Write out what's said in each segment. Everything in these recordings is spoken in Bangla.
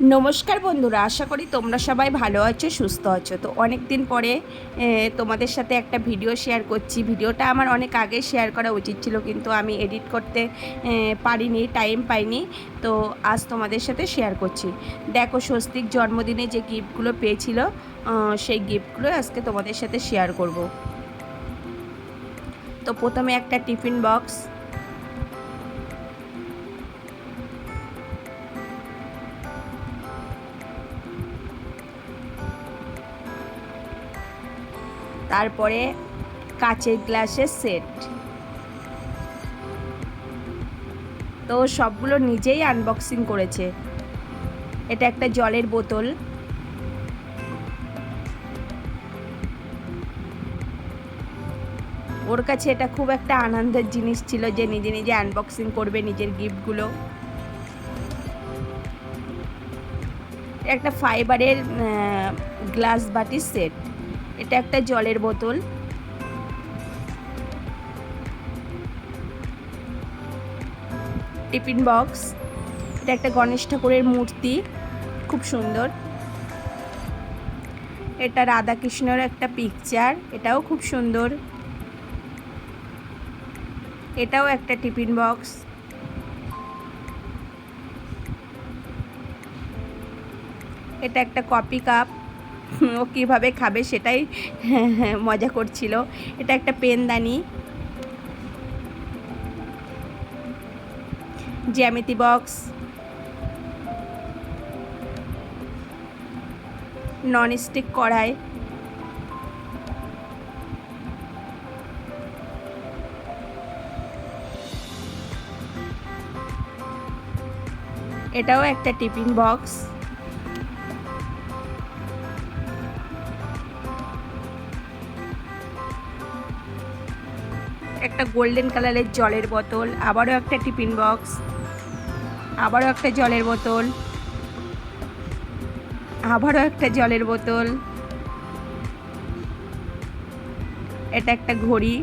নমস্কার বন্ধুরা, আশা করি তোমরা সবাই ভালো আছো, সুস্থ আছো। তো অনেক দিন পরে তোমাদের সাথে একটা ভিডিও শেয়ার করছি। ভিডিওটা আমার অনেক আগে শেয়ার করা উচিত ছিল, কিন্তু আমি এডিট করতে পারিনি, টাইম পাইনি। তো আজ তোমাদের সাথে শেয়ার করছি। দেখো, স্বস্তিক জন্মদিনে যে গিফটগুলো পেয়েছিল, সেই গিফটগুলো আজকে তোমাদের সাথে শেয়ার করব। তো প্রথমে একটা টিফিন বক্স, তারপরে কাচের গ্লাসের সেট। তো সবগুলো নিজেই আনবক্সিং করেছে। এটা একটা জলের বোতল, ওর কাছে এটা খুব একটা আনন্দের জিনিস ছিল যে নিজে নিজে আনবক্সিং করবে নিজের গিফটগুলো। একটা ফাইবারের গ্লাস বাটির সেট। এটা একটা জলের বোতল, টিফিন বক্স। এটা একটা গণেশ ঠাকুরের মূর্তি, খুব সুন্দর। এটা রাধাকৃষ্ণের একটা পিকচার, এটাও খুব সুন্দর। এটাও একটা টিফিন বক্স। এটা একটা কফি কাপ, ও কীভাবে খাবে সেটাই মজা করছিল। এটা একটা পেনদানি, জ্যামিতি বক্স, ননস্টিক কড়াই, এটাও একটা টিফিন বক্স। একটা গোল্ডেন কালারের জলের বোতল, আবারও একটা টিফিন বক্স, আবারও একটা জলের বোতল, আবারও একটা জলের বোতল। এটা একটা ঘড়ি,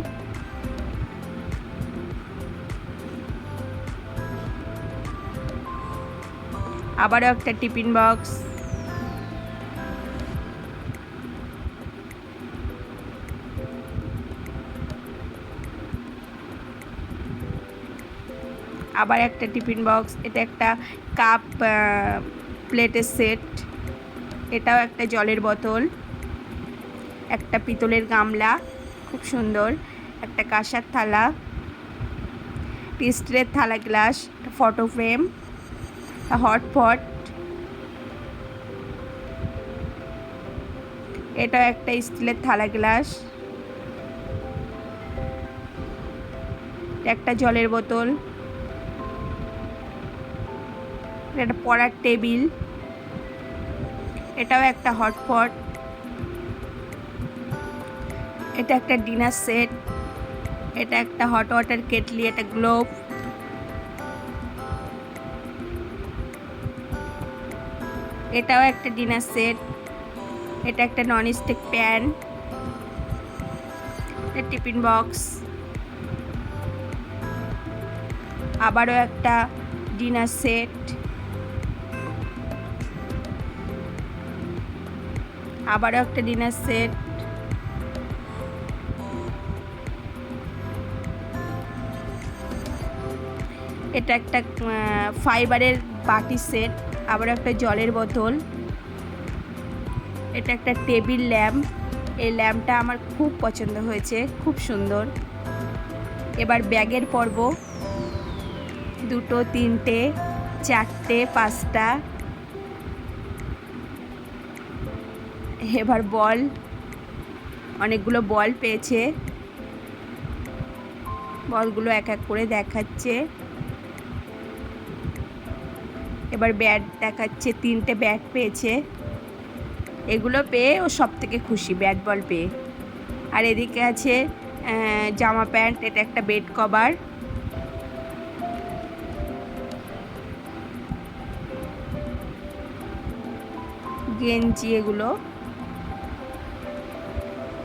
আবারও একটা টিফিন বক্স, আবার একটা টিফিন বক্স। এটা একটা কাপ প্লেটের সেট। এটাও একটা জলের বোতল, একটা পিতলের গামলা, খুব সুন্দর। একটা কাঁসার থালা, স্টিলের থালা গ্লাস, ফটো ফ্রেম, হটপট। এটাও একটা স্টিলের থালা গ্লাস, একটা জলের বোতল, একটা পড়ার টেবিল, এটাও একটা হটপট। এটা একটা ডিনার সেট, এটা একটা হট ওয়াটার কেটলি, এটা গ্লোব, এটাও একটা ডিনার সেট। এটা একটা ননস্টিক প্যান, এটা টিফিন বক্স, আবারও একটা ডিনার সেট, আবারও একটা ডিনার সেট। এটা একটা ফাইবারের বাটি সেট, আবার একটা জলের বোতল। এটা একটা টেবিল ল্যাম্প, এই ল্যাম্পটা আমার খুব পছন্দ হয়েছে, খুব সুন্দর। এবার ব্যাগের পর্ব, দুটো, তিনটে, চারটে, পাঁচটা। এবার বল, অনেকগুলো বল পেয়েছে, বলগুলো এক এক করে দেখাচ্ছে। এবার ব্যাট দেখাচ্ছে, তিনটে ব্যাট পেয়েছে। এগুলো পেয়ে ও সব থেকে খুশি, ব্যাট বল পেয়ে। আর এদিকে আছে জামা প্যান্ট, এটা একটা বেড কভার, গেঞ্জি এগুলো।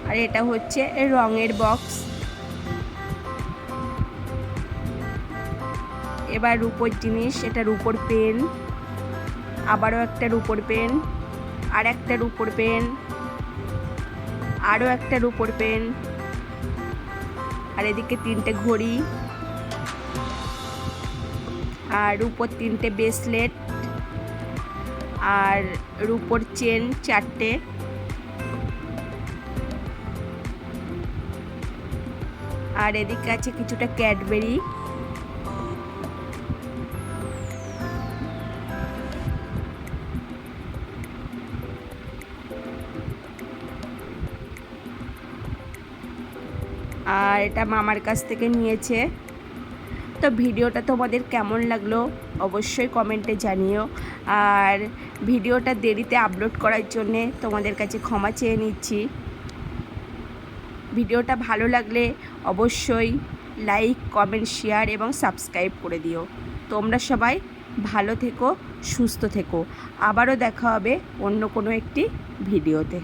আর এটা হচ্ছে রঙের বক্স। এবার রূপোর জিনিস, এটা রূপোর পেন, আবারও একটা রুপোর পেন, আর একটা রুপোর পেন, আরও একটা রুপোর পেন, আর এদিকে 3টে ঘড়ি, আর রুপোর 3টে ব্রেসলেট, আর রুপোর চেন 4টে, আর এদিকে আছে কিছুটা ক্যাডবেরি, আর এটা মামার কাছ থেকে নিয়েছে। তো ভিডিওটা তোমাদের কেমন লাগলো অবশ্যই কমেন্টে জানিও। আর ভিডিওটা দেরিতে আপলোড করার জন্যে তোমাদের কাছে ক্ষমা চেয়ে নিচ্ছি। ভিডিওটা ভালো লাগলে অবশ্যই লাইক, কমেন্ট, শেয়ার এবং সাবস্ক্রাইব করে দিও। তোমরা সবাই ভালো থেকো, সুস্থ থেকো। আবারও দেখা হবে অন্য কোনো একটি ভিডিওতে।